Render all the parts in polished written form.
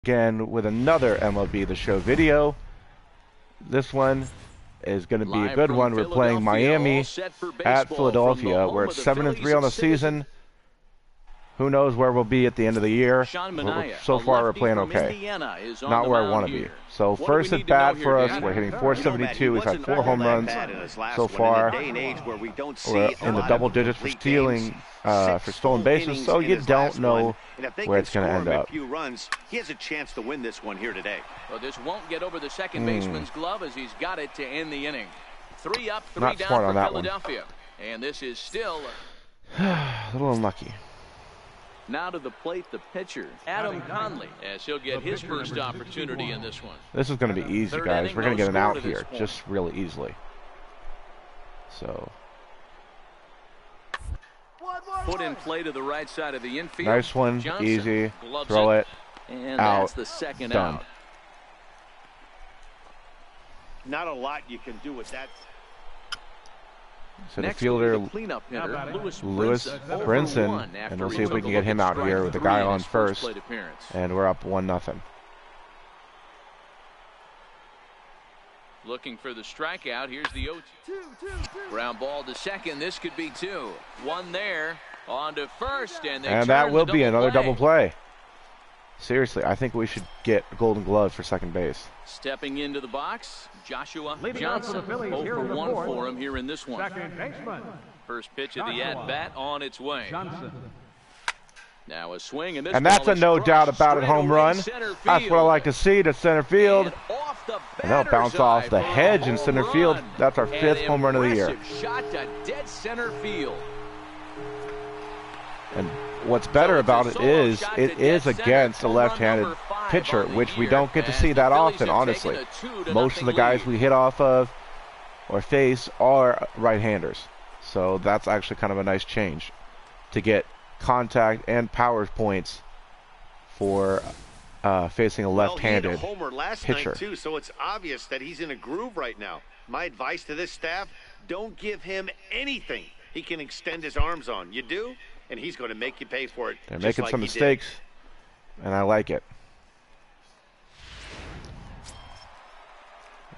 Again with another MLB The Show video. This one is going to be a good one. We're playing Miami at Philadelphia. We're at 7-3 on the season. Who knows where we'll be at the end of the year. So far we're playing okay. Not where I want to be. So first at bat for us, we're hitting 472. We've had 4 home runs so far. We're in the double digits for stealing, for stolen bases. So you don't know where it's going to end up. He has a chance to win this one here today. Well, this won't get over the second baseman's glove as he's got it to end the inning. 3 up, 3 Not down smart for on that Philadelphia. And this is still a little unlucky. Now to the plate, the pitcher, Adam Conley, as he'll get his first opportunity in this one. This is going to be easy, guys. We're going to get an out here just really easily. So. Put in play to the right side of the infield. Nice one, Johnson easy. Throw it. And out. That's the second Done. out. Not a lot you can do with that. So the Next fielder, will be the cleanup hitter, Lewis Brinson, and we'll see if we can get him out here with the guy on first. And we're up 1-0. Looking for the strikeout. Here's the 0-2. Ground ball to second. This could be 2. 1 there. On to first. And that will be another double play. Seriously, I think we should get a Golden Glove for second base. Stepping into the box, Joshua Johnson. 0 for 1 for him here in this one. First pitch of the at-bat on its way. Now a swing, and that's a no doubt about it home run. That's what I like to see to center field. And that'll bounce off the hedge in center field. That's our 5th home run of the year. Shot to dead center field. And what's better about it is against a left-handed pitcher, which we don't get to see that often, honestly. Most of the guys we hit off of or face are right-handers. So that's actually kind of a nice change to get contact and power points for facing a left-handed homer last pitcher. Night too, so it's obvious that he's in a groove right now. My advice to this staff, don't give him anything he can extend his arms on. You do, and he's going to make you pay for it. They're making some mistakes, and I like it.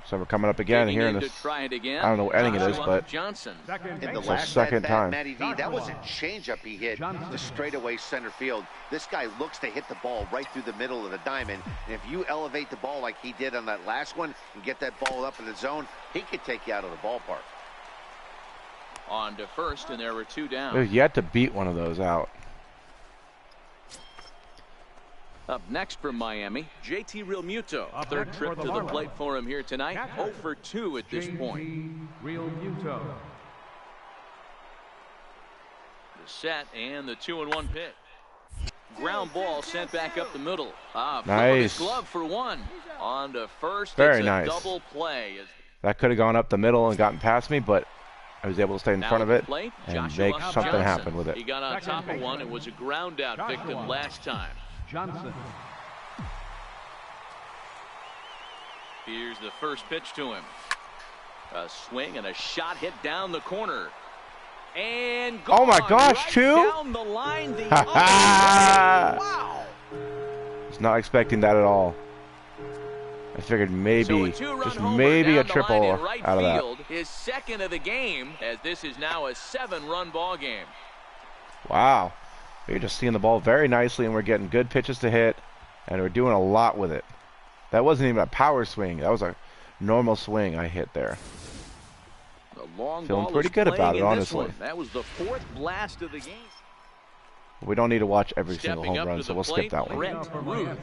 So we're coming up again here in this. I don't know what inning it is, but Johnson. In the it's last the second time. Matty V, that was a changeup he hit to straightaway center field. This guy looks to hit the ball right through the middle of the diamond. And if you elevate the ball like he did on that last one and get that ball up in the zone, he could take you out of the ballpark. On to first, and there were 2 down. We've yet to beat one of those out. Up next from Miami, JT Realmuto. Third trip to the plate for him here tonight. 0 for 2 at this point. The set and the 2-1 pitch. Ground ball sent back up the middle. Nice. Glove for 1. On to first. Very nice. Double play. That could have gone up the middle and gotten past me, but I was able to stay in front of it and make something happen with it. He got on top of one. It was a ground out victim last time. Johnson. Here's the first pitch to him. A swing and a shot hit down the corner. And oh my gosh, right 2? down the line. The wow. Was not expecting that at all. I figured maybe, just maybe a triple out of that. His second of the game, as this is now a 7-run ball game. Wow. We're just seeing the ball very nicely, and we're getting good pitches to hit, and we're doing a lot with it. That wasn't even a power swing. That was a normal swing I hit there. Feeling pretty good about it, honestly. That was the 4th blast of the game. We don't need to watch every single home run, so we'll skip that one.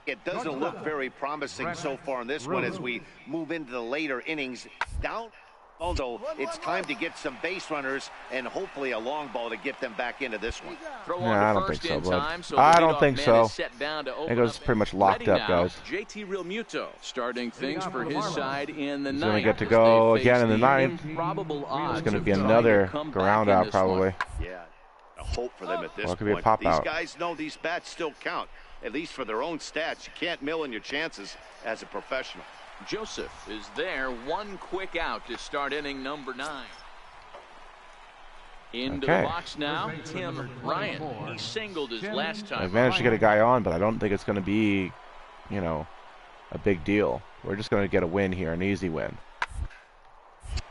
It doesn't look very promising so far in this one as we move into the later innings. Down, although it's time to get some base runners and hopefully a long ball to get them back into this one. Yeah, I don't think so, bud. I don't think so. I think it was pretty much locked up, guys. JT Realmuto starting things for his side in the 9th. He's going to get to go again in the 9th. It's going to be another ground out, probably. Yeah, a hope for them at this point. It could be a pop these out. guys know these bats still count, at least for their own stats. You can't mill in your chances as a professional. Joseph is there. 1 quick out to start inning number 9. Into the box now, Tim Ryan. He singled his last time. I managed to get a guy on, but I don't think it's going to be you know, a big deal. We're just going to get a win here, an easy win.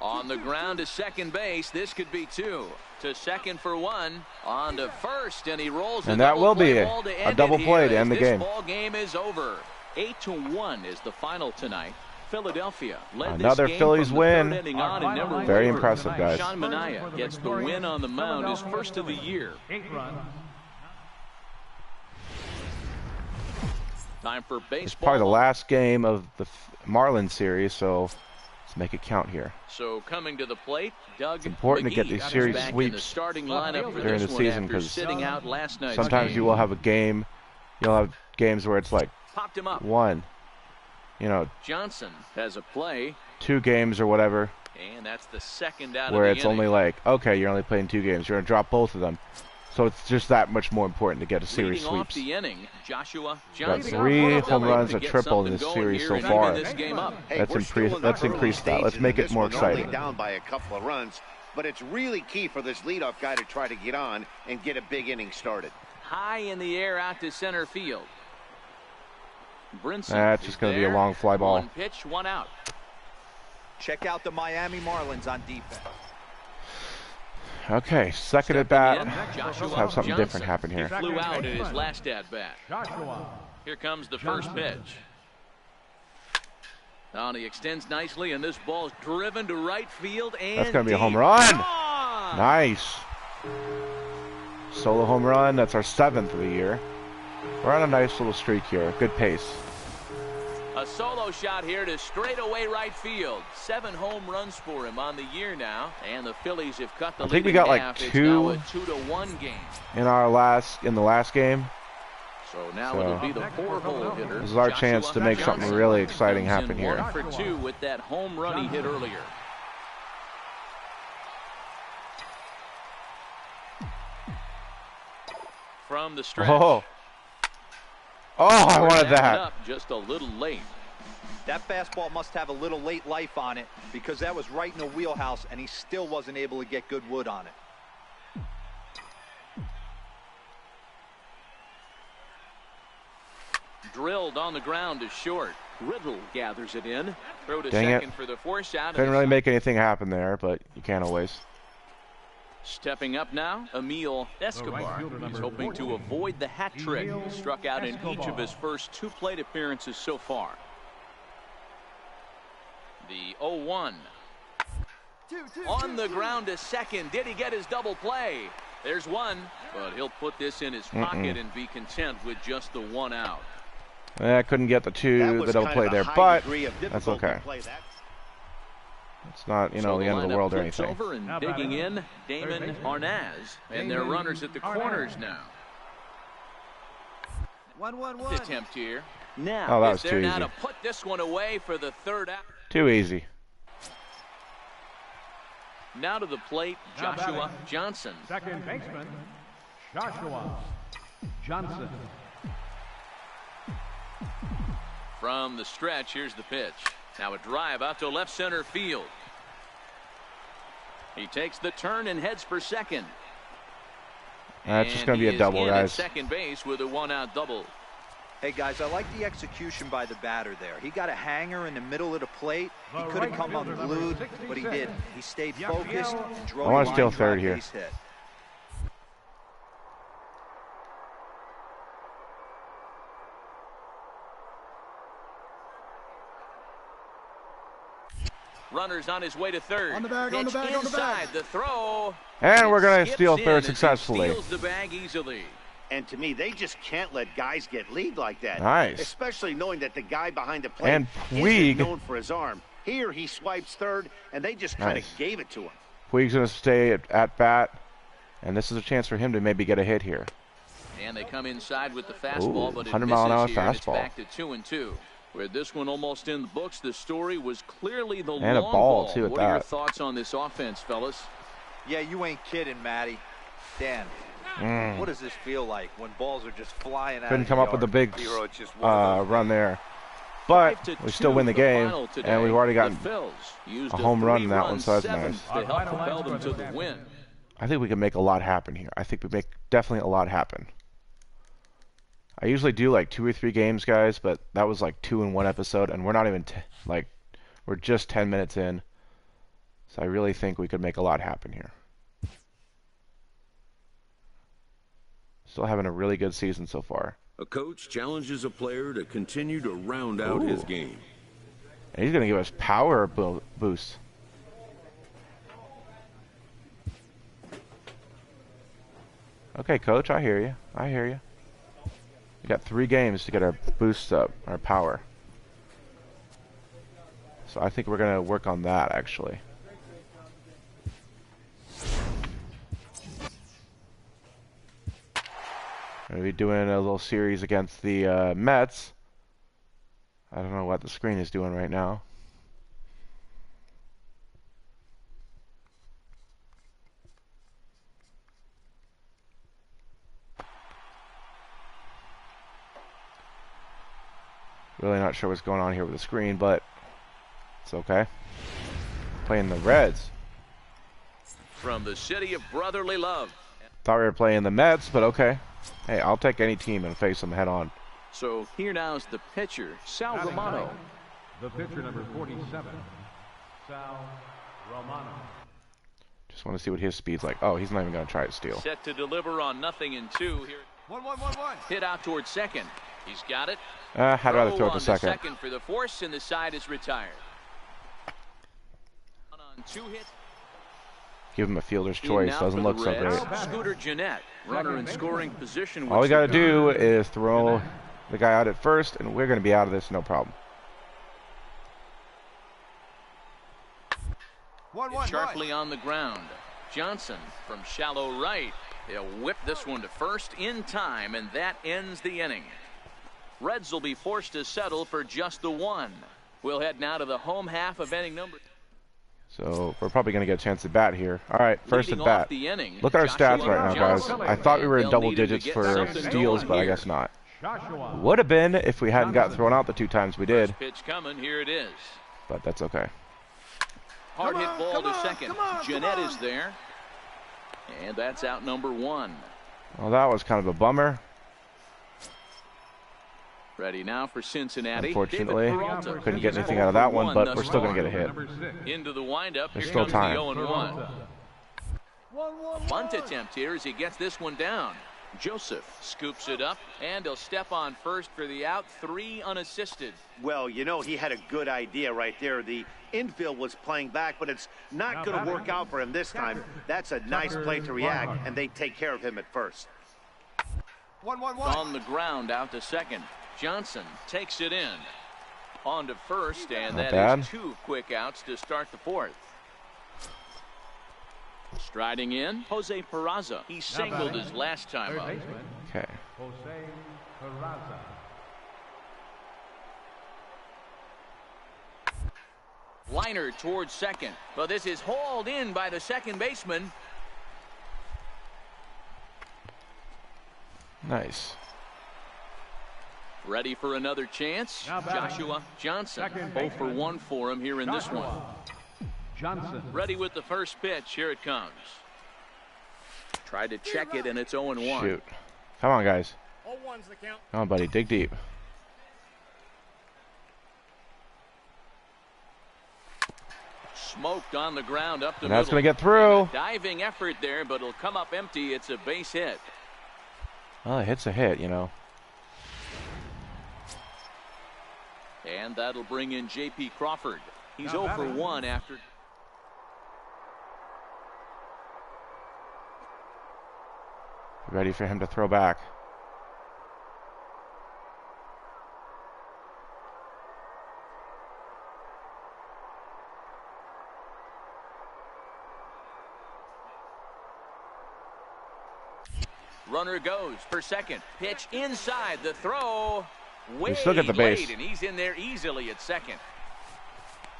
On the ground to second base. This could be 2. To second for 1. On to first, and he rolls. And that will be a double play to end the game. This ball game is over. 8-1 is the final tonight. Philadelphia led another this game Phillies win. Very over. impressive, guys. Sean Manaea gets the win on the mound, his first of the year. Time for baseball. It's probably the last game of the Marlins series, so let's make it count here. So coming to the plate, Doug it's important McGee to get these series back sweeps in the starting lineup for during this the season, because sitting out last night's sometimes game. you will have a game, you'll have games where it's like Popped him up. 1, you know, Johnson has a play, 2 games or whatever, and that's the second out where of the it's inning. only like, okay, you're only playing 2 games, you're gonna drop both of them, so it's just that much more important to get a series Leading off sweeps. the inning, Joshua Got Johnson. 3 home runs, To a get triple in something this going series here so and far. even this game up. Hey, Let's we're increase still in the that. Let's stages make of it more this one, only exciting. down by a couple of runs, but it's really key for this leadoff guy to try to get on and get a big inning started. High in the air out to center field. Brinson That's just going to be a long fly ball. 1 pitch, 1 out. Check out the Miami Marlins on defense. Okay, second at bat. Joshua Let's have something Johnson. different happen here. He flew out at his last at bat. Here comes the first pitch. Now he extends nicely, and this ball's driven to right field. And That's going to be a home deep. run. Gone! Nice. Solo home run. That's our 7th of the year. We're on a nice little streak here. Good pace. A solo shot here to straightaway right field. 7 home runs for him on the year now, and the Phillies have cut the I think lead we got in like half. It's 2 now a 2-1 game. in the last game. So now So, it'll be the 4-hole hitter. This is our Joshua chance to make something Johnson really exciting comes in happen here. 1 for 2 with that home run he hit earlier. From the stretch. Oh, I wanted that. Up just a little late. That fastball must have a little late life on it because that was right in the wheelhouse and he still wasn't able to get good wood on it. Drilled on the ground to short. Riddle gathers it in. Throw to Dang it. second for the force out. Couldn't really make anything happen there, but you can't always. Stepping up now, Emil Escobar. He's hoping to avoid the hat trick. He struck out in each of his first 2 plate appearances so far. The 0-1. On the ground to second. Did he get his double play? There's 1, but he'll put this in his pocket and be content with just the 1 out. I couldn't get the 2 that double play there, but that's okay. It's not, you know, the end of the world or anything. Over and digging in, Damon Arnaz, and they're runners at the corners now. 1-1-1. Attempt here. Oh, Now, that is was there too now easy. to put this one away for the 3rd out? Too easy. Now to the plate, Joshua Johnson. Second baseman, Joshua Johnson. From the stretch, here's the pitch. Now a drive out to left center field. He takes the turn and heads for second. That's just going to be a double, At guys. second base with a 1-out double. Hey guys, I like the execution by the batter there. He got a hanger in the middle of the plate. He could have come unglued, but he didn't. He stayed focused and drove I want a to steal line third drive here. base hit. Runners on his way to third. On the bag, on the Pitch bag, on the bag. inside the throw. And we're going to Skips steal in third as he successfully. steals the bag easily. And to me, they just can't let guys get lead like that. Nice. Especially knowing that the guy behind the plate And isn't Puig. known for his arm. Here he swipes third, and they just kind of Nice. gave it to him. Puig's going to stay at bat, and this is a chance for him to maybe get a hit here. And they come inside with the fastball, Ooh, but it 100 misses mile an hour here, and it's fastball. back to 2-2. Where this one almost in the books, the story was clearly the And a long ball, too, at What are your that. thoughts on this offense, fellas? Yeah, you ain't kidding, Matty. Dan, what does this feel like when balls are just flying out? Couldn't of come the up with a yard? big Hero, it's just one of those run there. But 5-2, we still win the game, final today. and we've already gotten The Phils used a home run in that 3-run one, so that's seventh nice. to help propel them to the win. I think we can make a lot happen here. I think we make definitely a lot happen. I usually do like 2 or 3 games, guys, but that was like 2 in one episode, and we're not even we're just 10 minutes in. So I really think we could make a lot happen here. Still having a really good season so far. A coach challenges a player to continue to round out his game. And he's going to give us power boost. Okay, coach, I hear you. I hear you. We got 3 games to get our boosts up, our power. So I think we're going to work on that, actually. We're going to be doing a little series against the Mets. I don't know what the screen is doing right now. Really not sure what's going on here with the screen, but it's okay. Playing the Reds. From the city of brotherly love. Thought we were playing the Mets, but okay. Hey, I'll take any team and face them head on. So here now is the pitcher, Sal Romano. The pitcher, number 47, Sal Romano. Just want to see what his speed's like. Oh, he's not even going to try to steal. Set to deliver on 0-2 here. 1-1-1-1. Hit out towards second. He's got it. I'd rather throw it to second. Second for the force, and the side is retired. On 2 hits. Give him a fielder's choice. Doesn't look so great. Scooter Gennett, runner in scoring position. All we got to do is throw the guy out at first, and we're going to be out of this, no problem. 1-1-1. Sharply on the ground. Johnson from shallow right. He'll whip this one to first in time, and that ends the inning. Reds will be forced to settle for just the 1. We'll head now to the home half of inning number. So we're probably going to get a chance to bat here. All right, first at bat. Inning, look at our Joshua stats right now, guys. I thought we were in double digits for steals, but I guess not. Would have been if we hadn't got thrown out the 2 times we did. First pitch coming, here it is. But that's okay. Hard hit ball to second. Gennett is there. And that's out number 1. Well, that was kind of a bummer. Ready now for Cincinnati. Unfortunately, couldn't get anything out of that one, but we're still going to get a hit. Into the windup. There's still time. The 0-1. Bunt attempt here as he gets this one down. Joseph scoops it up, and he'll step on first for the out. 3 unassisted. Well, you know, he had a good idea right there. The infield was playing back, but it's not going to work out for him this time. That's a nice play to react, and they take care of him at first. 1-1-1. On the ground, out to second. Johnson takes it in. On to first, and that is 2 quick outs to start the 4th. Striding in, Jose Peraza. He singled his last time up. Okay. Jose Peraza. Liner towards second, but this is hauled in by the second baseman. Nice. Ready for another chance. Joshua Johnson. 0 for 1 for him here in this one. Johnson. Ready with the first pitch. Here it comes. Tried to check it, and it's 0-1. Shoot. Come on, guys. Come on, buddy. Dig deep. Smoked on the ground up the And that's middle. going to get through. Diving effort there, but it'll come up empty. It's a base hit. Well, a hit's a hit, you know. And that'll bring in J.P. Crawford. He's 0 for 1 after. Ready for him to throw back. Runner goes for second. Pitch inside. The throw. Way still get the base. late, and he's in there easily at second.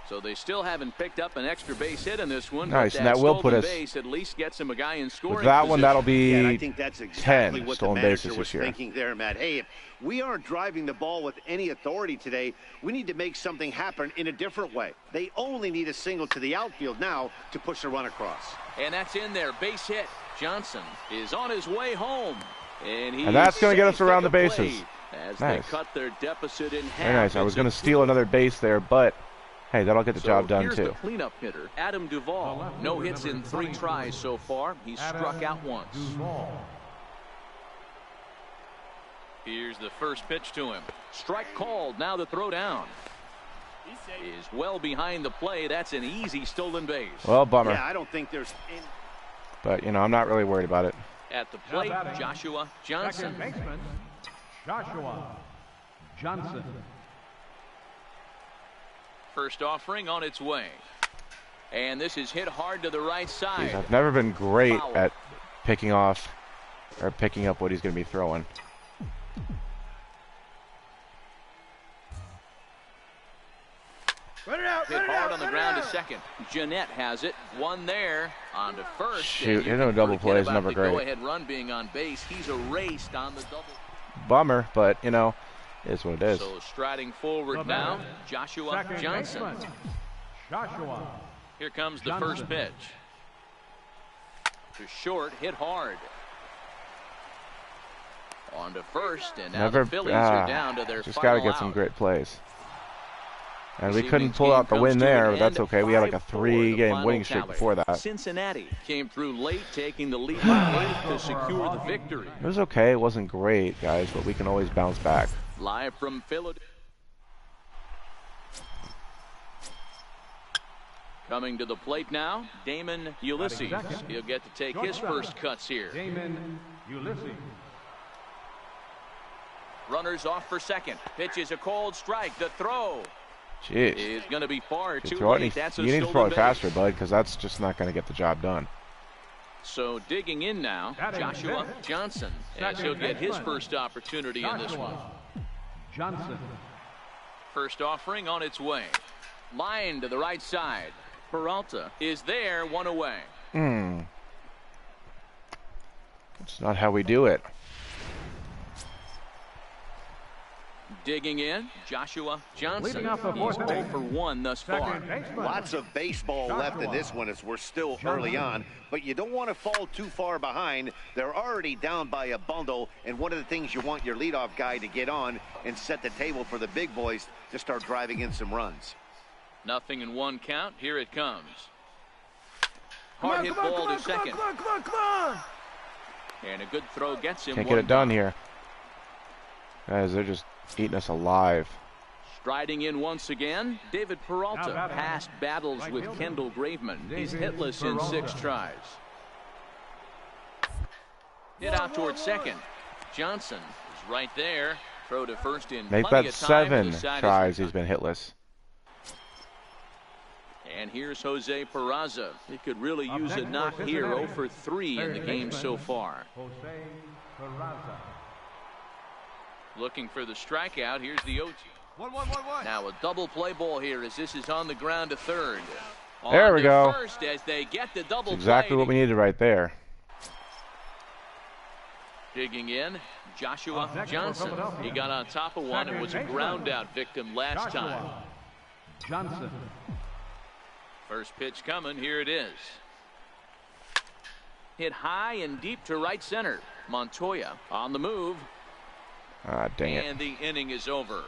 So they still haven't picked up an extra base hit in this one. Nice, but and that will put us. Base at least gets him a guy in scoring With that position. one, that'll be Yeah, and I think that's exactly 10 what the stolen manager bases was this year. thinking there, Matt. Hey, if we aren't driving the ball with any authority today, we need to make something happen in a different way. They only need a single to the outfield now to push a run across. And that's in there. Base hit. Johnson is on his way home. And that's going to get us around the bases. As nice. They cut their deficit in half. Very nice. I was going to steal another base there, but hey, that'll get the job done here's too. The cleanup hitter, Adam Duvall. No hits in 3 tries so far. He's struck out once. Here's the first pitch to him. Strike called. Now the throw down is well behind the play. That's an easy stolen base. Well, bummer. Yeah, I don't think there's any... But, you know, I'm not really worried about it. At the plate, Joshua Johnson. Second baseman, Joshua Johnson. First offering on its way. And this is hit hard to the right side. Jeez, I've never been great Foul. at picking off or picking up what he's going to be throwing. Hit hard on the ground to second. Jeanette has it. One there. On to first. Shoot, you know, double play is never great. Go-ahead run being on base. He's erased on the double. Bummer, but, you know, it is what it is. So striding forward now, Joshua Second Johnson. baseman, Joshua Here comes the Johnson. first pitch. To short, hit hard. On to first, and now the Phillies are down to their just got to final get some out. great plays. And we This couldn't evening's pull game out the comes win to an there, but end, that's okay. We had like a 5-4 3-game final winning streak tally. before that. Cincinnati came through late, taking the lead by 8 to secure the victory. It was okay. It wasn't great, guys, but we can always bounce back. Live from Philadelphia. Coming to the plate now, Damon Ulysses. He'll get to take his first cuts here. Damon Ulysses. Runners off for second. Pitch is a cold strike. The throw Jeez. is going to be far You too throw it, late. That's a you need to throw stolen it base. faster, bud, because that's just not going to get the job done. So digging in now, Batting Joshua fifth. Johnson, as Second he'll get his baseman. first opportunity in this one. Joshua Johnson. First offering on its way. Line to the right side. Peralta is there, one away. It's not how we do it. Digging in, Joshua Johnson. Leading off the He's fourth 0 inning. for 1 thus far. Second baseman, Lots of baseball left in this one as we're still early on, but you don't want to fall too far behind. They're already down by a bundle, and one of the things you want your leadoff guy to get on and set the table for the big boys to start driving in some runs. Nothing in 1 count. Here it comes. Hard hit ball to second. And a good throw gets him. Can't one get it done down. here. Guys, they're just eating us alive. Striding in once again, David Peralta. Now batting. Past battles Right with fielder, Kendall Graveman. He's David hitless in 6 Peralta. tries. Hit out towards second. Johnson is right there. Throw to first in Make plenty that of time. 7 The side is tries in he's been hitless. And here's Jose Peraza. He could really Up use a next knock for here. Cincinnati. 0 for 3 in the Third game baseman, so far. Jose Peraza. Looking for the strikeout. Here's the 0-2. 1-1-1-1. Now a double play ball here as this is on the ground to third. There On we to go. First as they get the double That's exactly play. what we needed right there. Digging in, Joshua Up next for Johnson. Philadelphia. He got on top of one and Second was a baseman, ground out victim last time. Joshua Johnson. First pitch coming. Here it is. Hit high and deep to right center. Montoya on the move. Ah, dang it. And the inning is over.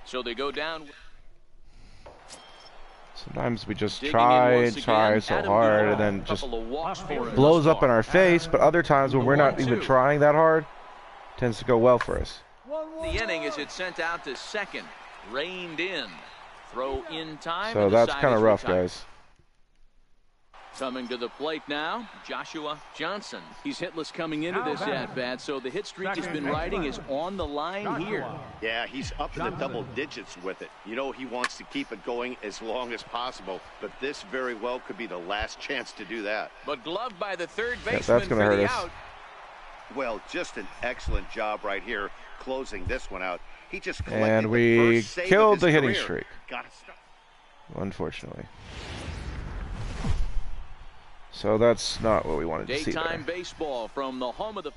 So they go down. Sometimes we just Digging try in and once try again, so Adam hard Duvall. and then just Couple of walks for him blows thus up in far. our face, but other times when we're not The even 1-2. trying that hard, tends to go well for us. The inning as it's sent out to second. Reined in. Throw in time. So and the that's side kind of is rough, retired. guys. Coming to the plate now, Joshua Johnson. He's hitless coming into Now this batting. at-bat, so the hit streak has Second been riding is baseman, on the line here. Joshua Yeah, he's up in the Johnson. double digits with it. You know he wants to keep it going as long as possible, but this very well could be the last chance to do that. But gloved by the third Yeah, baseman that's gonna for hurt the us. out. Well, just an excellent job right here closing this one out. He just collected And the we first save killed of the his hitting career. streak. Got it. Unfortunately. So that's not what we wanted to see there. Daytime baseball from the home of the...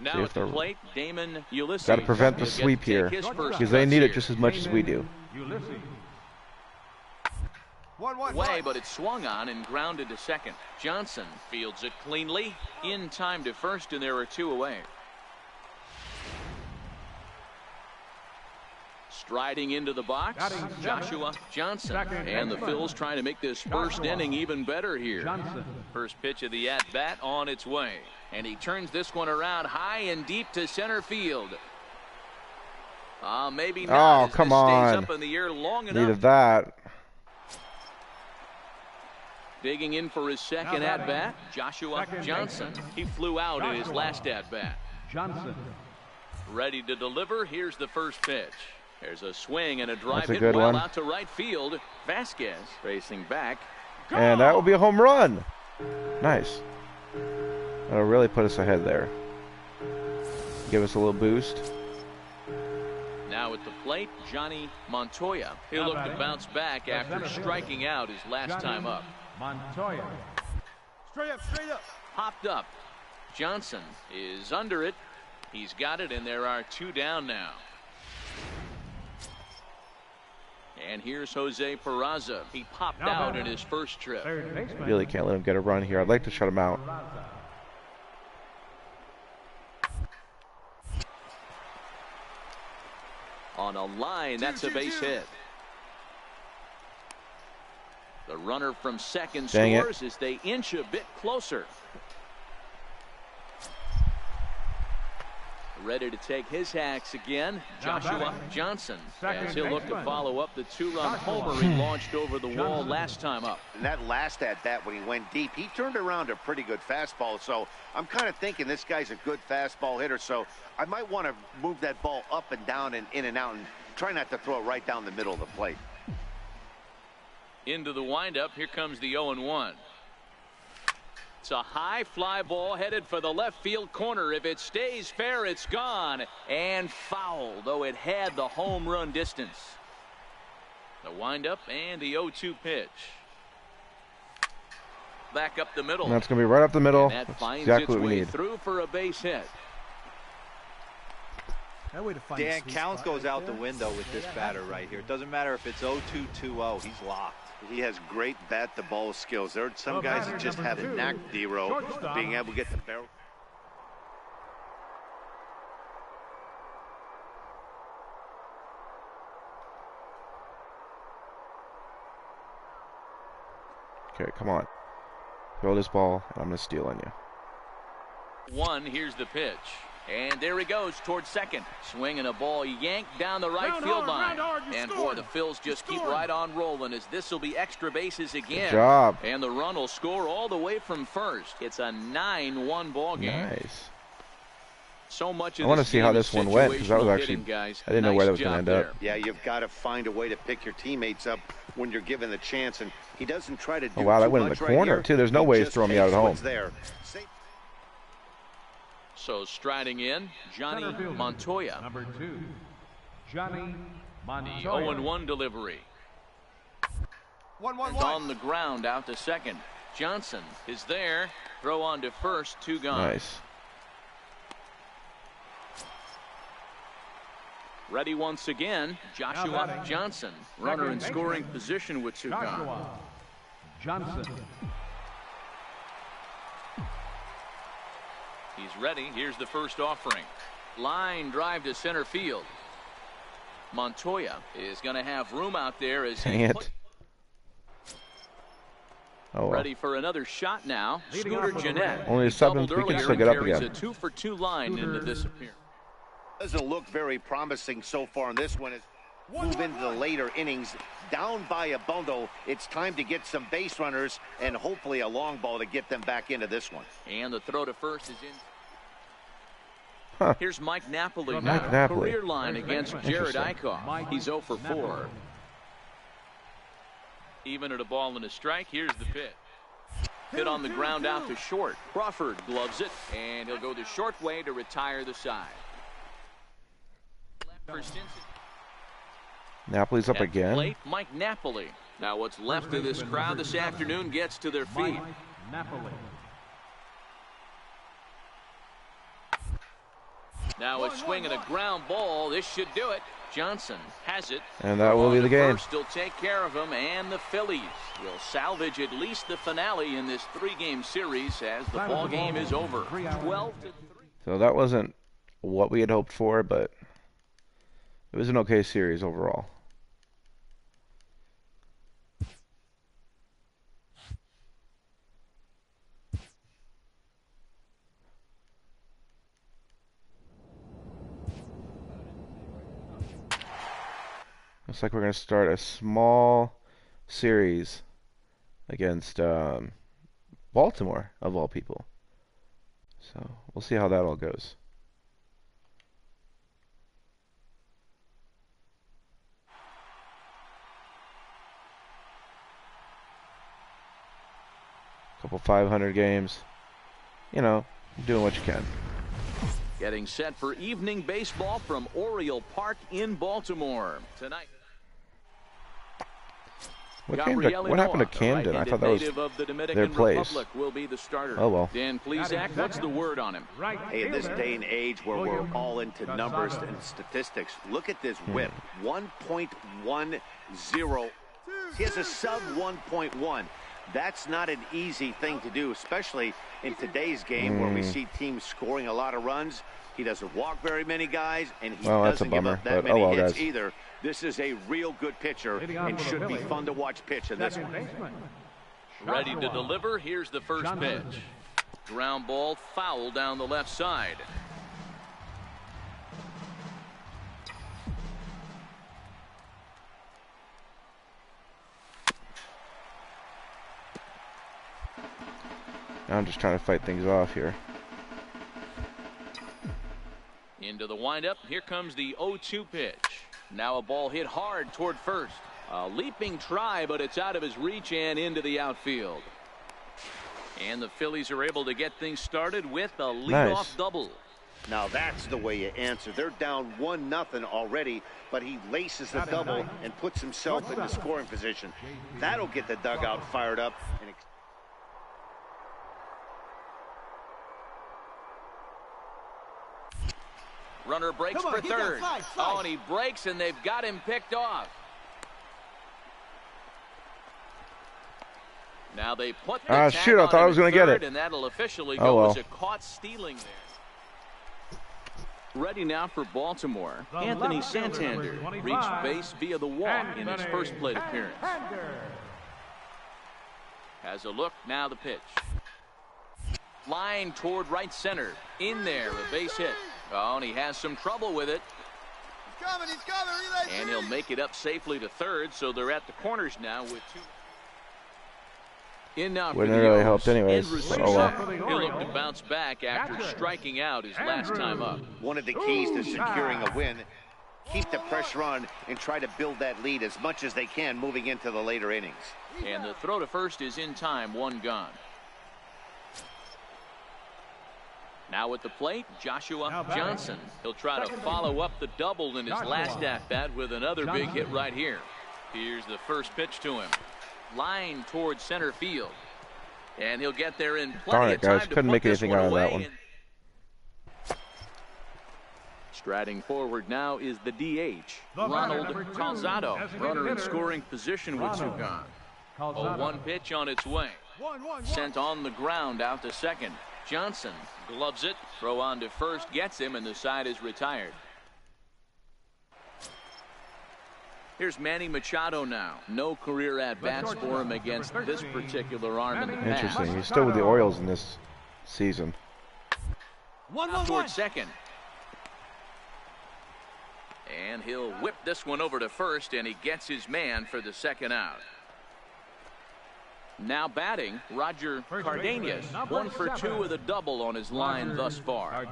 Now See if at the they're- plate, Damon Ulysses. Got to prevent the He'll get to sweep take here his first because they cuts need it here. just as much as we do. Ulysses. Way, but it swung on and grounded to second. Johnson fields it cleanly in time to first, and there are 2 away. Striding into the box, Joshua Johnson. And the Phils trying to make this first inning even better here. First pitch of the at-bat on its way. And he turns this one around high and deep to center field. Maybe not. Oh, come on. Stays up in the air long enough. Needed that. Digging in for his second at-bat, Joshua Johnson. He flew out in his last at-bat. Johnson. Ready to deliver. Here's the first pitch. There's a swing and a drive That's a hit good well one. out to right field. Vasquez racing back. And that will be a home run. Nice. That'll really put us ahead there. Give us a little boost. Now at the plate, Johnny Montoya. He'll look to bounce back after striking out his last time up. Montoya. Straight up. Popped up. Johnson is under it. He's got it, and there are 2 down now. And here's Jose Peraza. He popped out in his first trip. Really can't let him get a run here. I'd like to shut him out. On a line, that's a base hit. The runner from second scores as they inch a bit closer. Ready to take his hacks again, Joshua Johnson, as he'll look to follow up the 2-run homer he launched over the wall last time up. And that last at-bat when he went deep, he turned around a pretty good fastball. So I'm kind of thinking this guy's a good fastball hitter. So I might want to move that ball up and down and in and out and try not to throw it right down the middle of the plate. Into the windup, here comes the 0-1. It's a high fly ball headed for the left field corner. If it stays fair, it's gone and foul, though it had the home run distance. The windup and the 0-2 pitch. Back up the middle. And that's going to be right up the middle. And that That's finds exactly its what we way need. through for a base hit. Dan, count goes out the window with this batter right here. It doesn't matter if it's 0-2, 2-0. He's locked. He has great bat-to-ball skills. There are some guys that just have a knack, D-Row, being able to get the barrel. Okay, come on. Throw this ball, and I'm going to steal on you. Here's the pitch. And there he goes towards second. Swinging a ball yanked down the right field line. And boy, the Phils just keep right on rolling as this will be extra bases again. Good job. And the run will score all the way from first. It's a 9-1 ball game. Nice. So much I want to see how this one went because that was actually, I didn't know where that was going to end up. Yeah, you've got to find a way to pick your teammates up when you're given the chance, and he doesn't try to do Oh, wow, that too went in much the right corner, here. too. There's no He way he's just throwing me out at takes home. what's there. So striding in, Johnny Montoya. Number 2, Johnny The Montoya. 0-1 delivery. It's on the ground out to second. Johnson is there. Throw on to first, 2 gone. Nice. Ready once again, Joshua Johnson. Runner in scoring position with 2 gone. Joshua Johnson. He's ready. Here's the first offering. Line drive to center field. Montoya is going to have room out there as Dang he it. Oh, well. ready for another shot now. Scooter Gennett. Only a He doubled seventh. We can earlier still and get up carries again. a 2-for-2 line into this appearance. Doesn't look very promising so far in this one. As move into the later innings, down by a bundle, it's time to get some base runners and hopefully a long ball to get them back into this one. And the throw to first is in. Huh. Here's Mike Napoli. Mike Napoli. Career line against Jared Eichhoff. He's 0 for 4. Even at a ball and a strike, here's the pitch. Hit on the ground out to short. Crawford gloves it, and he'll go the short way to retire the side. Napoli's up At the again. plate, Mike Napoli. Now what's left of this crowd this afternoon gets to their feet. Mike Napoli. Now a swing and a ground ball. This should do it. Johnson has it. And that will be the game. First, he'll take care of him, and the Phillies will salvage at least the finale in this 3-game series as the ball game is over. 12-3. So that wasn't what we had hoped for, but it was an okay series overall. Looks like we're going to start a small series against Baltimore, of all people. So we'll see how that all goes. Couple 500 games. You know, doing what you can. Getting set for evening baseball from Oriole Park in Baltimore tonight. What happened to Camden? I thought that was their place. Will be the starter. Oh, well. Dan Plesac, what's the word on him? Hey, in this day and age where we're all into numbers and statistics, look at this whip. 1.10. He has a sub 1.1. That's not an easy thing to do, especially in today's game where we see teams scoring a lot of runs. He doesn't walk very many guys, and he doesn't give up that many hits either. This is a real good pitcher and should be fun to watch pitch in this one. Ready to deliver. Here's the first pitch. Ground ball, foul down the left side. Now I'm just trying to fight things off here. Into the windup. Here comes the 0-2 pitch. Now a ball hit hard toward first. A leaping try, but it's out of his reach and into the outfield. And the Phillies are able to get things started with a leadoff double. Now that's the way you answer. They're down 1-0 already, but he laces the double and puts himself in the scoring position. That'll get the dugout fired up. And runner breaks for third. Oh, and he breaks, and they've got him picked off. Now they put the tag shoot, I thought I was going to get it. And that'll officially go as a caught stealing there. Ready now for Baltimore. Anthony Santander reached base via the walk in his first plate appearance. Has a look, now the pitch. Line toward right center. In there, a base hit. Oh, and he has some trouble with it. He's coming. And he'll make it up safely to third, so they're at the corners now with two. In now for Wouldn't the really O's. helped anyways. Oh, well. He'll look to bounce back after striking out his last time up. one of the keys to securing a win, keep the pressure on and try to build that lead as much as they can moving into the later innings. And the throw to first is in time, one gone. Now at the plate, Joshua Johnson. He'll try to follow up the double in his last at-bat with another big hit right here. Here's the first pitch to him. Line towards center field. And he'll get there in plenty of time guys, to couldn't put make this anything one out of away. that one. Striding forward now is the DH, Ronald Calzado. Runner in scoring position with two gone. A one pitch on its way. Sent on the ground out to second. Johnson gloves it. Throw on to first gets him, and the side is retired. Here's Manny Machado now. No career at-bats for him against this particular arm in the past. Interesting. He's still with the Orioles in this season. Towards second. And he'll whip this one over to first, and he gets his man for the second out. Now batting, Roger Cardenas. 1 for 2 with a double on his line thus far.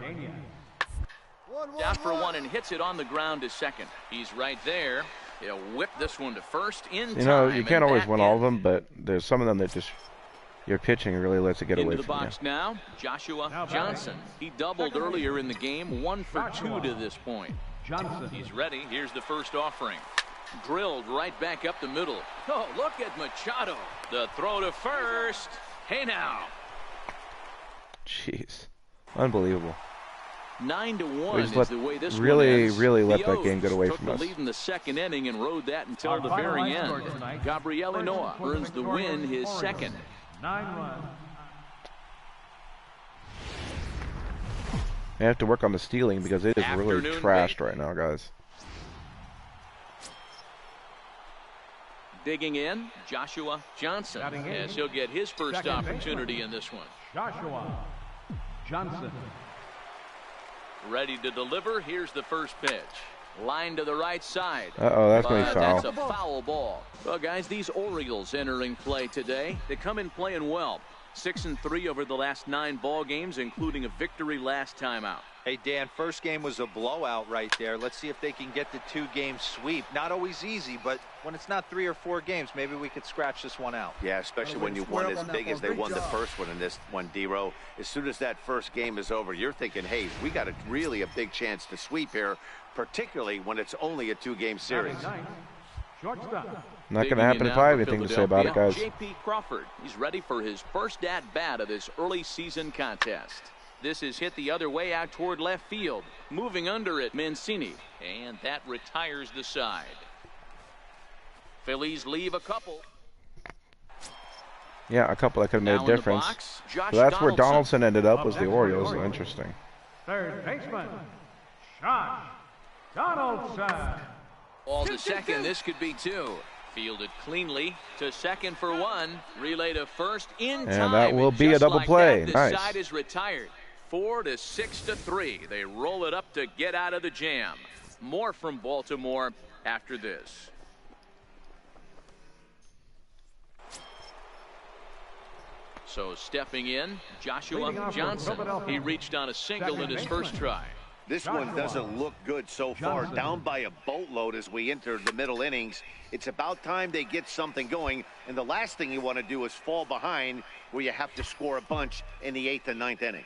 Down for one and hits it on the ground to second. He's right there. He'll whip this one to first in time. You know, you can't always win all of them, but there's some of them that just your pitching really lets it get away from you. Into the box now, Joshua Johnson. He doubled earlier in the game. 1 for 2 to this point. He's ready. Here's the first offering. Drilled right back up the middle. Oh, look at Machado. The throw to first. Hey now. Jeez. Unbelievable. 9-1 just is the way this really, one ends. really let The that game get away O's from took us. the lead in the second inning and rode that until Our the final very line end. score tonight, Gabriel first Noah for the earns the win, his Orioles, second. 9-1. I have to work on the stealing because it is really Afternoon trashed bait. right now, guys. Digging in, Joshua Johnson, Batting in. as he'll get his first Second opportunity baseman. in this one. Joshua Johnson. Ready to deliver. Here's the first pitch. Line to the right side. Uh-oh, that's going to be But foul. that's a foul ball. Well, guys, these Orioles entering play today. They come in playing well. 6-3 over the last 9 ball games, including a victory last time out. Hey, Dan, first game was a blowout right there. Let's see if they can get the 2-game sweep. Not always easy, but when it's not 3 or 4 games, maybe we could scratch this one out. Yeah, especially when you won as big as they won the first one in this one, D-Row. As soon as that first game is over, you're thinking, hey, we got really a big chance to sweep here, particularly when it's only a 2-game series. Batting ninth, shortstop. Not going to happen if I have anything to say about it, guys. J.P. Crawford. He's ready for his first at-bat of this early season contest. This is hit the other way out toward left field. Moving under it, Mancini. And that retires the side. Phillies leave a couple. Yeah, a couple that could have made Now a in the difference. box, Josh So that's where Donaldson. Donaldson ended up, was Up the next for the Orioles. Orioles. Interesting. Third baseman Josh Donaldson. Ball to second. This could be 2. Fielded cleanly to second for 1. Relay to first in time. And that will be a just double like play. That, this Nice. side is retired. 4-6-3. They roll it up to get out of the jam. More from Baltimore after this. So stepping in, Joshua Leading off for Johnson. Philadelphia. He reached on a single Second in his baseman. first try. This Joshua one doesn't look good so far. Johnson. Down by a boatload as we enter the middle innings. It's about time they get something going. And the last thing you want to do is fall behind where you have to score a bunch in the 8th and 9th inning.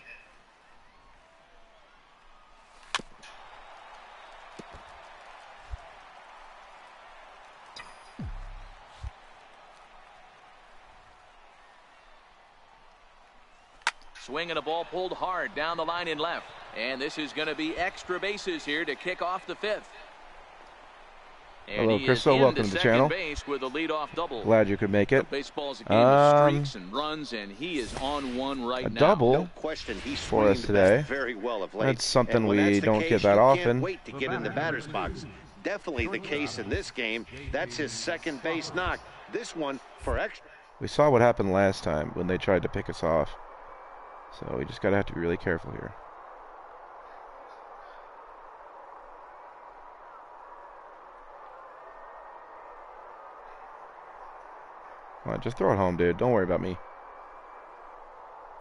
Swinging a ball pulled hard down the line in left. And this is going to be extra bases here to kick off the 5th. And Hello, he Crystal. is Welcome to into the second channel. base with a leadoff double. Glad you could make The it. baseball's a game of streaks and runs, and he is on one right A now. double No question, he's for us swinging the today. bat very well of late. That's something And when we that's the don't case, get that you often. Can't wait to get in the batter's box. Definitely the case in this game. That's his second base knock. This one for extra. We saw what happened last time when they tried to pick us off. So we just got to have to be really careful here. Come on, just throw it home, dude. Don't worry about me.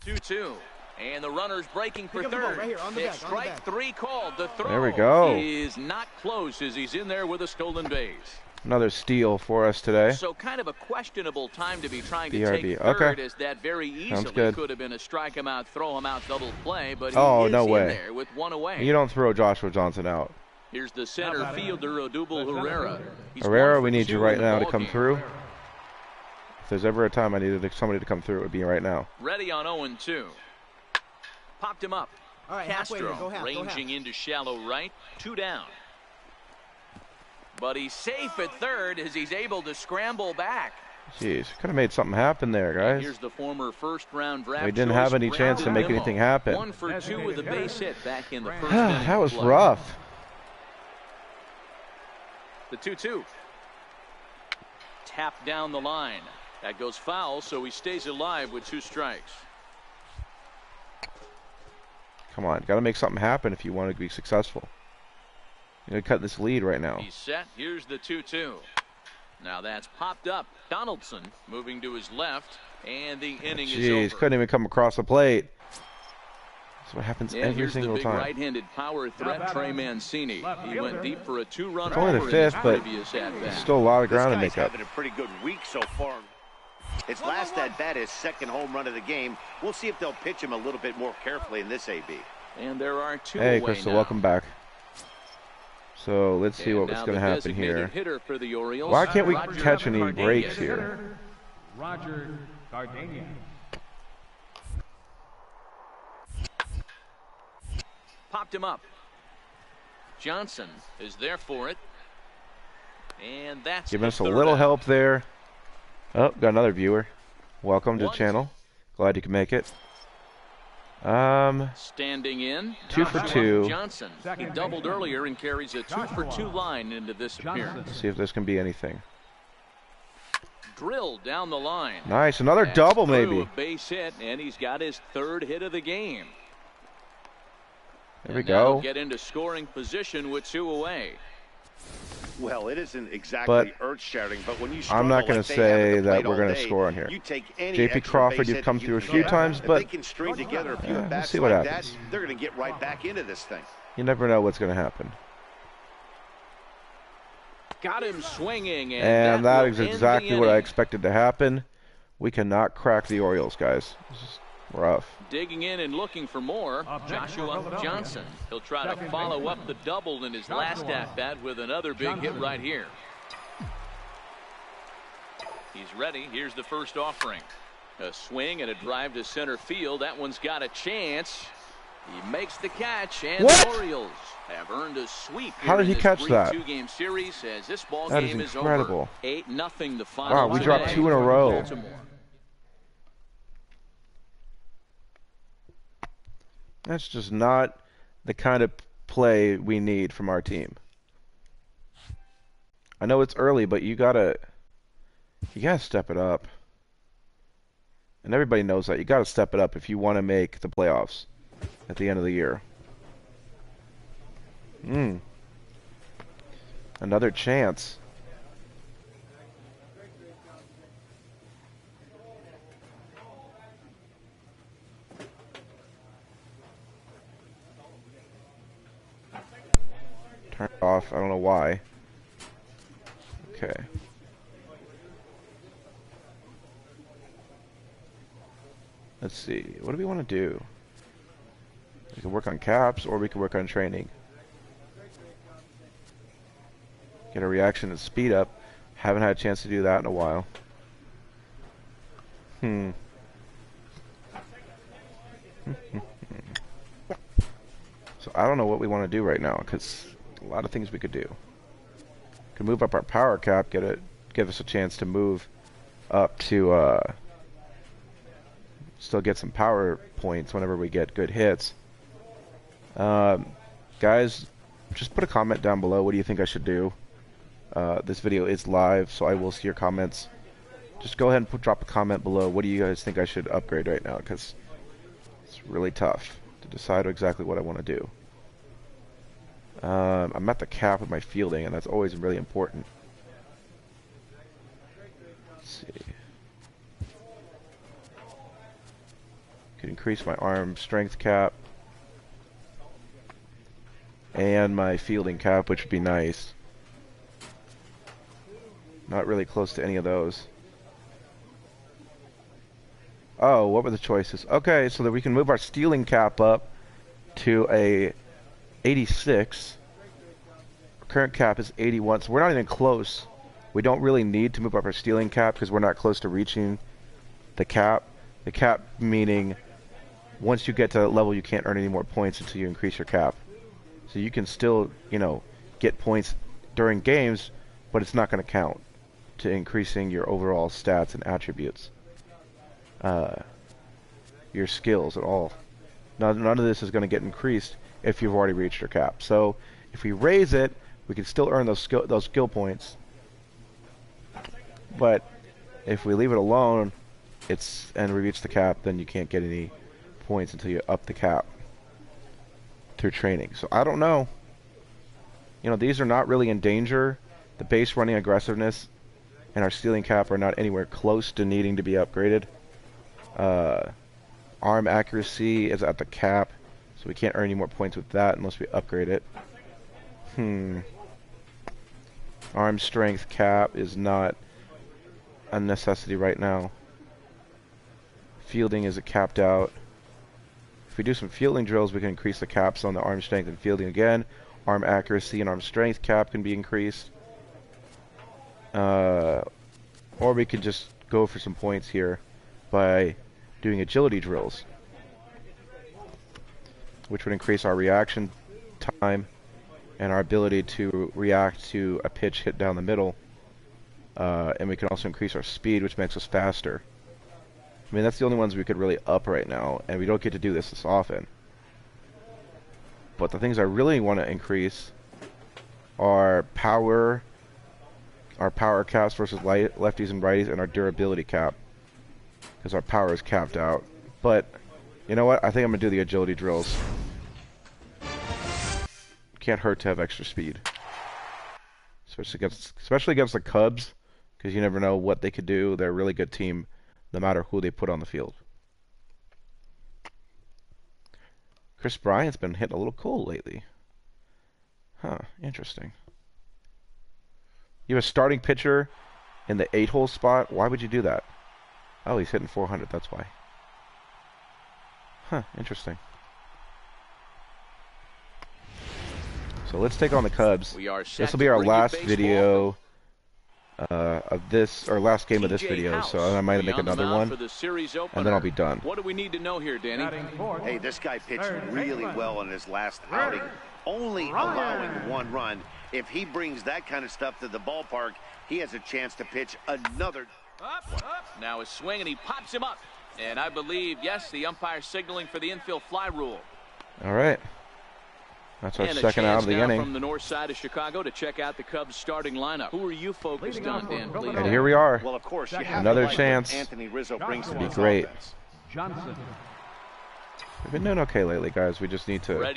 2-2. And the runner's breaking for Pick up the ball third. right here, on the It's back, on the strike back. 3 called. The throw There we go. is not close as he's in there with a stolen base. Another steal for us today. So kind of a questionable time to be trying to BRB. take third, Okay. as that very Sounds easily good. could have been a strike him out, throw him out double play, but he Oh, is no in way. there with one away. You don't throw Joshua Johnson out. Here's the center fielder, Odubel Herrera. He's Herrera, 1 we for need you 2 right in the now to ball come game. through. If there's ever a time I needed somebody to come through, it would be right now. Ready on 0-2. Popped him up. All right, halfway here. Castro Go half, go half. ranging into shallow right. 2 down. But he's safe at third as he's able to scramble back. Jeez, could have made something happen there, guys. Here's the former first-round draft We didn't choice, have any chance to Brandon make Nimmo. anything happen. 1 for 2 with a base hit back in the first inning. That was of play. rough. The 2-2. Tap down the line. That goes foul, so he stays alive with 2 strikes. Come on, got to make something happen if you want to be successful. You're going to cut this lead right now. He's set. Here's the 2-2. Now that's popped up. Donaldson moving to his left, and the inning is Jeez, over. couldn't even come across the plate. That's what happens Yeah, every here's single the big time. right-handed power threat, Trey Mancini. He went deep for a 2-run It's only the homer in fifth, his but previous at-bat. There's still a lot of This ground to guy's make up. having a pretty good week so far. His last at-bat, his second home run of the game. We'll see if they'll pitch him a little bit more carefully in this AB. And there are 2 Hey, away Crystal, now. welcome back. So let's see And what's now going to the happen designated here. hitter for the Orioles, Why can't we Roger catch any Cardenas. breaks here? Roger Cardenas. Popped him up. Johnson is there for it. And that's giving us a little help there. Oh, got another viewer. Welcome to the channel. Glad you can make it. Standing in. 2 for 2. Johnson. He doubled earlier and carries a 2 for 2 line into this appearance. Let's see if this can be anything. Drilled down the line. Nice, another double maybe. A base hit, and he's got his 3rd hit of the game. There we go. Get into scoring position with 2 away. Well, it isn't exactly earth-shattering, but when you I'm not going to say that we're going to score on here. JP Crawford, you've come through a few times, but they can string together a few we'll see what happens. They're going to get right back into this thing. You never know what's going to happen. Got him swinging, and that is exactly what I expected to happen. We cannot crack the Orioles, guys. This is rough. Digging in and looking for more, Joshua Johnson. He'll try to follow up the double in his last at-bat with another big hit right here. He's ready. Here's the first offering. A swing and a drive to center field. That one's got a chance. He makes the catch, and the Orioles have earned a sweep. How did he catch that? 2-game series as this ball that game is incredible. Is over. 8-0 the final. Wow, we dropped 2 in a row. That's just not the kind of play we need from our team. I know it's early, but you gotta step it up. And everybody knows that. You gotta step it up if you want to make the playoffs at the end of the year. Another chance. Turn it off. I don't know why. Okay. Let's see. What do we want to do? We can work on caps, or we can work on training. Get a reaction and speed up. Haven't had a chance to do that in a while. So I don't know what we want to do right now, because a lot of things we could do. We can move up our power cap, give us a chance to move up to still get some power points whenever we get good hits. Guys, just put a comment down below. What do you think I should do? This video is live, so I will see your comments. Just go ahead and drop a comment below. What do you guys think I should upgrade right now? Because it's really tough to decide exactly what I want to do. I'm at the cap with my fielding, and that's always really important. Let's see. Could increase my arm strength cap and my fielding cap, which would be nice. Not really close to any of those. Oh, what were the choices? Okay, so that we can move our stealing cap up to a 86. Our current cap is 81, so we're not even close. We don't really need to move up our stealing cap because we're not close to reaching the cap. The cap meaning once you get to that level, you can't earn any more points until you increase your cap. So you can still, get points during games, but it's not going to count to increasing your overall stats and attributes. Your skills at all. None of this is going to get increased if you've already reached your cap. So if we raise it, we can still earn those skill points. But if we leave it alone, and we reach the cap, then you can't get any points until you up the cap through training. So I don't know. These are not really in danger. The base running aggressiveness and our stealing cap are not anywhere close to needing to be upgraded. Arm accuracy is at the cap, so we can't earn any more points with that unless we upgrade it. Arm strength cap is not a necessity right now. Fielding is capped out. If we do some fielding drills, we can increase the caps on the arm strength and fielding again. Arm accuracy and arm strength cap can be increased. Or we could just go for some points here by doing agility drills. which would increase our reaction time and our ability to react to a pitch hit down the middle. And we can also increase our speed, which makes us faster. I mean, that's the only ones we could really up right now, and we don't get to do this often. But the things I really want to increase are power, our power caps versus lefties and righties, and our durability cap, because our power is capped out. But you know what? I think I'm gonna do the agility drills. Can't hurt to have extra speed, especially against the Cubs, because you never know what they could do. They're a really good team, no matter who they put on the field. Chris Bryant's been hitting a little cold lately. Huh, interesting. You have a starting pitcher in the 8-hole spot? Why would you do that? Oh, he's hitting 400, that's why. Huh, interesting. So let's take on the Cubs. This will be our last video of this, or last game of this video, so I might make another one, and then I'll be done. What do we need to know here, Danny? Hey, this guy pitched really well in his last outing, only allowing 1 run. If he brings that kind of stuff to the ballpark, he has a chance to pitch another. Now his swing, and he pops him up. And I believe, yes, the umpire signaling for the infield fly rule. All right. That's our second out of the inning. From the north side of Chicago to check out the Cubs starting lineup. Who are you focused on, Dan? Please. And here we are. Well, of course, you have another chance. Anthony Rizzo brings to be great. Johnson. We've been doing okay lately, guys. We just need to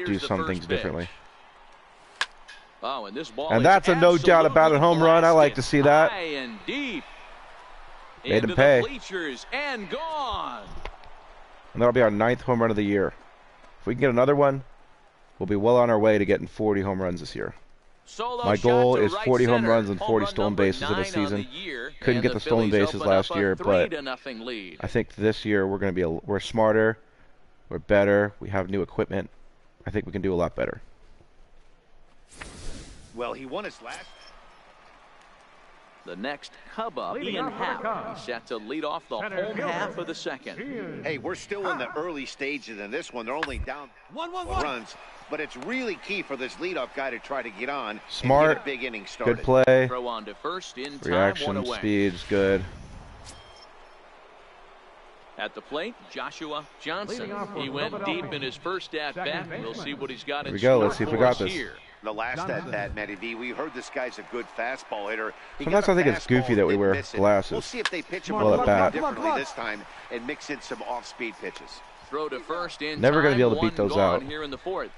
do some things differently. Oh, and this ball, and that's a no doubt about it home run. I like to see that. High and deep. Made him pay. And gone. And that'll be our 9th home run of the year. If we can get another one, we'll be well on our way to getting 40 home runs this year. My goal is 40 home runs and 40 stolen bases in a season. Couldn't get the stolen bases last year, but I think this year we're going to be we're smarter, we're better, we have new equipment. I think we can do a lot better. Well, he won his last. The next Cub up, Ian Happ, set to lead off the home half of the second. Hey, we're still in the early stages in this one. They're only down 1 runs, but it's really key for this leadoff guy to try to get on. Smart, and get a big inning started. Good play. Throw on to first in time, reaction speed's good. At the plate, Joshua Johnson. He went deep in his first at-bat. We'll see what he's got in store. Here we go. Let's see if we got this. Here. The last at-bat, Matty V, we heard this guy's a good fastball hitter. Sometimes I think it's goofy that we wear glasses. We'll see if they pitch him well, a little differently this time and mix in some off-speed pitches. Throw to first in Never going to be able to time, beat those 1 out. here in the 4th.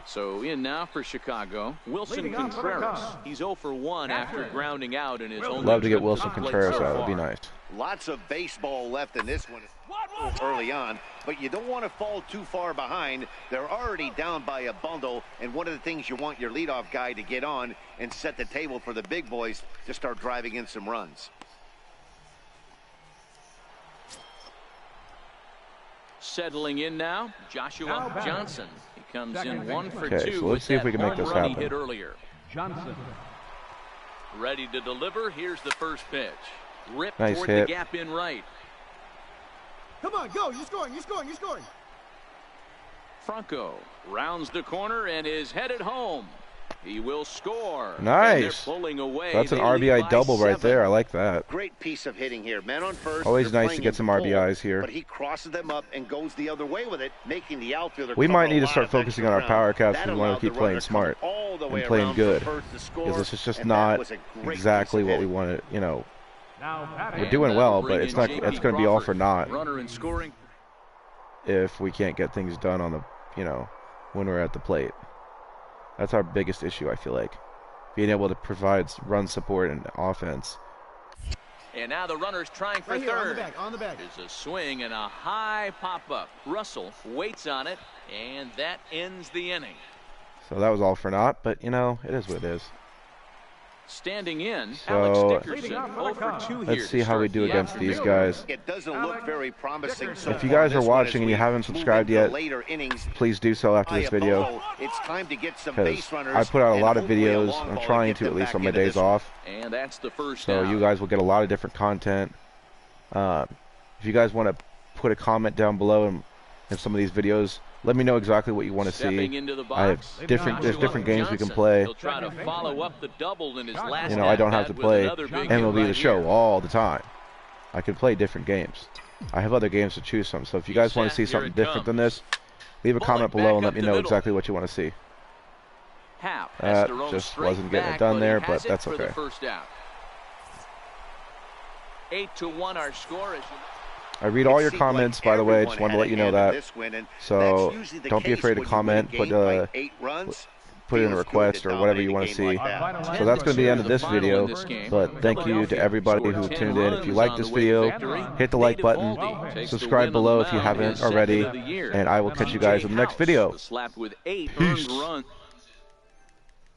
So in now for Chicago, Wilson Contreras. He's 0 for 1 after grounding out in his own. Love to get Wilson Contreras out. That'd be nice. Lots of baseball left in this one early on, but you don't want to fall too far behind. They're already down by a bundle, and one of the things you want your leadoff guy to get on and set the table for the big boys to start driving in some runs. Settling in now, Joshua Johnson. He comes in 1 for 2. Okay, so let's see if we can make this happen. He hit earlier. Johnson. Ready to deliver. Here's the first pitch. Rip nice toward hit. The gap in right. Come on, go. You're scoring. You're scoring. You're scoring. Franco rounds the corner and is headed home. He will score. Nice. Away. That's an RBI double right there. I like that. Great piece of hitting here. Man on first. Always nice to get some RBIs here. But he crosses them up and goes the other way with it, making the outfielder. We might need to start focusing on our power caps if we want to keep playing smart and playing good. Because this is just not exactly what we wanted. You know, we're doing well, but it's not. It's going to be all for naught Runner in scoring. if we can't get things done on the, you know, when we're at the plate. That's our biggest issue, I feel like. Being able to provide run support and offense. And now the runner's trying for Right here, third. on the back. There's a swing and a high pop-up. Russell waits on it, and that ends the inning. So that was all for naught, but, you know, it is what it is. Standing in, So, Alex Dickerson, 0 for 2 here. Let's see how we do against these guys. It doesn't look very promising. So If you guys are watching and you haven't subscribed yet, later innings, please do so after this video. it's time to get some Because base runners I put out a lot of and hopefully a videos. long I'm ball trying get to, them at least back on my into days this one. off. And that's the first So down. you guys will get a lot of different content. If you guys want to put a comment down below in some of these videos. Let me know exactly what you want to see. I have there's different games we can play. He'll try to follow up the double in his last You know, I don't have to play MLB MLB The Show all the time. I can play different games. I have other games to choose from. So if you guys want to see something different than this, leave a comment below and let me know exactly what you want to see. That just wasn't getting it done there, but that's okay. 8-1 our score. I read all your comments, by the way. Just wanted to let you know that. So don't be afraid to comment. Put in a request or whatever you want to see. So that's going to be the end of this video. But thank you to everybody who tuned in. If you like this video, hit the like button. Subscribe below if you haven't already. And I will catch you guys in the next video. Peace.